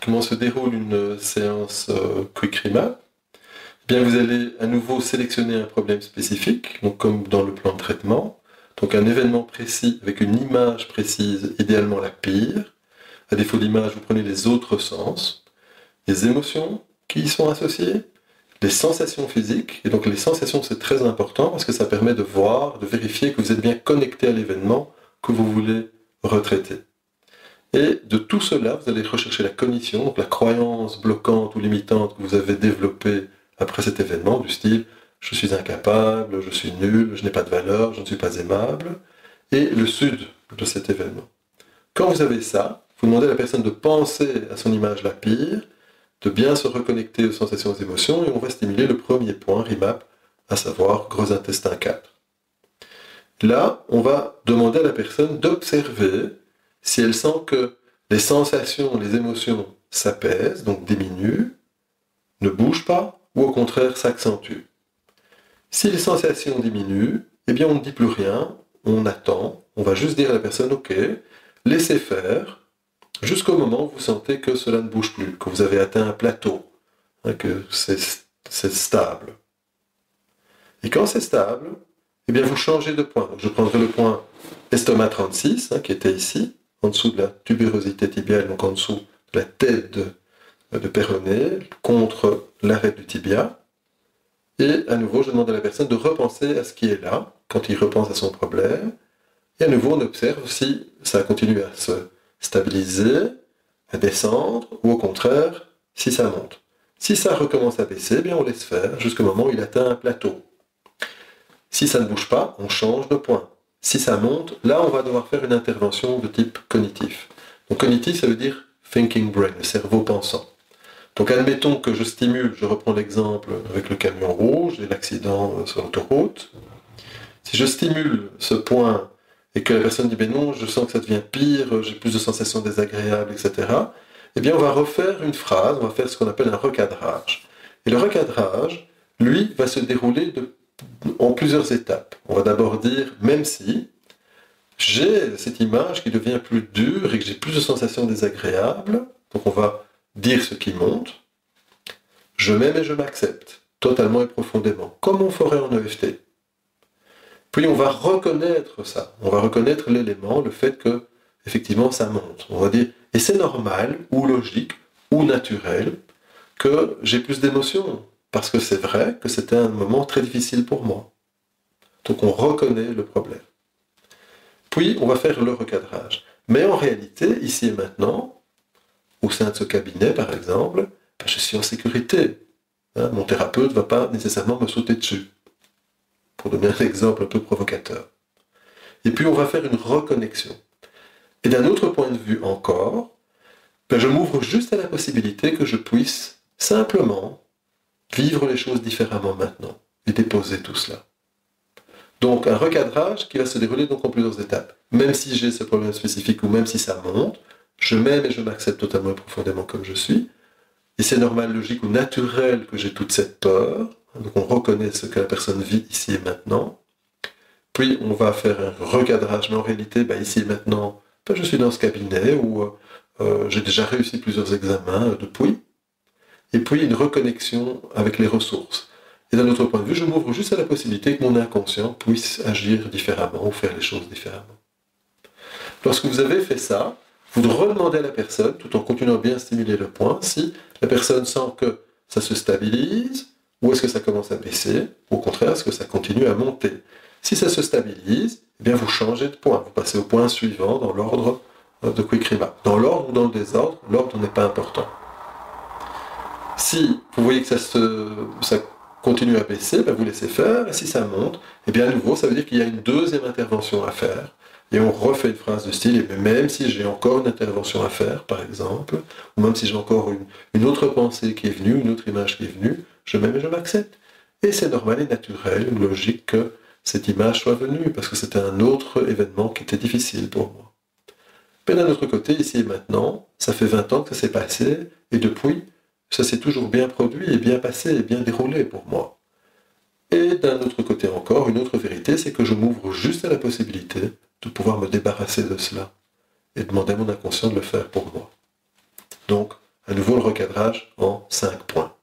comment se déroule une séance Quick Remap. Eh bien, vous allez à nouveau sélectionner un problème spécifique, donc comme dans le plan de traitement, donc un événement précis avec une image précise, idéalement la pire. À défaut d'image, vous prenez les autres sens, les émotions qui y sont associées, les sensations physiques, et donc les sensations c'est très important parce que ça permet de voir, de vérifier que vous êtes bien connecté à l'événement que vous voulez retraiter. Et de tout cela, vous allez rechercher la cognition, donc la croyance bloquante ou limitante que vous avez développée après cet événement, du style « je suis incapable, je suis nul, je n'ai pas de valeur, je ne suis pas aimable », et le sud de cet événement. Quand vous avez ça, vous demandez à la personne de penser à son image la pire, de bien se reconnecter aux sensations et aux émotions, et on va stimuler le premier point, Remap, à savoir gros intestin 4. Là, on va demander à la personne d'observer si elle sent que les sensations, les émotions s'apaisent, donc diminuent, ne bougent pas, ou au contraire s'accentuent. Si les sensations diminuent, eh bien on ne dit plus rien, on attend, on va juste dire à la personne « Ok, laissez faire », jusqu'au moment où vous sentez que cela ne bouge plus, que vous avez atteint un plateau, que c'est stable. Et quand c'est stable, eh bien vous changez de point. Donc je prendrai le point estomac 36, qui était ici, en dessous de la tubérosité tibiale, donc en dessous de la tête de péroné, contre l'arête du tibia. Et à nouveau, je demande à la personne de repenser à ce qui est là, quand il repense à son problème. Et à nouveau, on observe si ça continue à se stabiliser, à descendre, ou au contraire, si ça monte. Si ça recommence à baisser, eh bien on laisse faire jusqu'au moment où il atteint un plateau. Si ça ne bouge pas, on change de point. Si ça monte, là on va devoir faire une intervention de type cognitif. Donc cognitif, ça veut dire thinking brain, le cerveau pensant. Donc admettons que je stimule, je reprends l'exemple avec le camion rouge et l'accident sur l'autoroute. Si je stimule ce point et que la personne dit « ben non, je sens que ça devient pire, j'ai plus de sensations désagréables, etc. », eh bien on va refaire une phrase, on va faire ce qu'on appelle un recadrage. Et le recadrage, lui, va se dérouler en plusieurs étapes. On va d'abord dire « même si j'ai cette image qui devient plus dure et que j'ai plus de sensations désagréables », donc on va dire ce qui monte, « je m'aime et je m'accepte, totalement et profondément, comme on ferait en EFT ». Puis on va reconnaître ça, on va reconnaître l'élément, le fait que, effectivement, ça monte. On va dire, et c'est normal, ou logique, ou naturel, que j'ai plus d'émotions, parce que c'est vrai que c'était un moment très difficile pour moi. Donc on reconnaît le problème. Puis on va faire le recadrage. Mais en réalité, ici et maintenant, au sein de ce cabinet par exemple, je suis en sécurité. Mon thérapeute ne va pas nécessairement me sauter dessus. Pour donner un exemple un peu provocateur. Et puis on va faire une reconnexion. Et d'un autre point de vue encore, je m'ouvre juste à la possibilité que je puisse simplement vivre les choses différemment maintenant et déposer tout cela. Donc un recadrage qui va se dérouler donc en plusieurs étapes. Même si j'ai ce problème spécifique ou même si ça monte, je m'aime et je m'accepte totalement et profondément comme je suis. Et c'est normal, logique ou naturel que j'ai toute cette peur. Donc on reconnaît ce que la personne vit ici et maintenant. Puis on va faire un recadrage, mais en réalité, ici et maintenant, je suis dans ce cabinet où j'ai déjà réussi plusieurs examens depuis. Et puis une reconnexion avec les ressources. Et d'un autre point de vue, je m'ouvre juste à la possibilité que mon inconscient puisse agir différemment ou faire les choses différemment. Lorsque vous avez fait ça, vous redemandez à la personne, tout en continuant à bien stimuler le point, si la personne sent que ça se stabilise, ou est-ce que ça commence à baisser, ou au contraire, est-ce que ça continue à monter. Si ça se stabilise, eh bien vous changez de point, vous passez au point suivant dans l'ordre de Quick Remap. Dans l'ordre ou dans le désordre, l'ordre n'est pas important. Si vous voyez que ça continue à baisser, vous laissez faire, et si ça monte, eh bien à nouveau, ça veut dire qu'il y a une deuxième intervention à faire. Et on refait une phrase de style, et même si j'ai encore une intervention à faire, par exemple, ou même si j'ai encore une autre pensée qui est venue, une autre image qui est venue, je m'aime et je m'accepte. Et c'est normal et naturel, logique que cette image soit venue, parce que c'était un autre événement qui était difficile pour moi. Mais d'un autre côté, ici et maintenant, ça fait 20 ans que ça s'est passé, et depuis, ça s'est toujours bien produit, et bien passé, et bien déroulé pour moi. Et d'un autre côté encore, une autre vérité, c'est que je m'ouvre juste à la possibilité de pouvoir me débarrasser de cela, et demander à mon inconscient de le faire pour moi. Donc, À nouveau le recadrage en 5 points.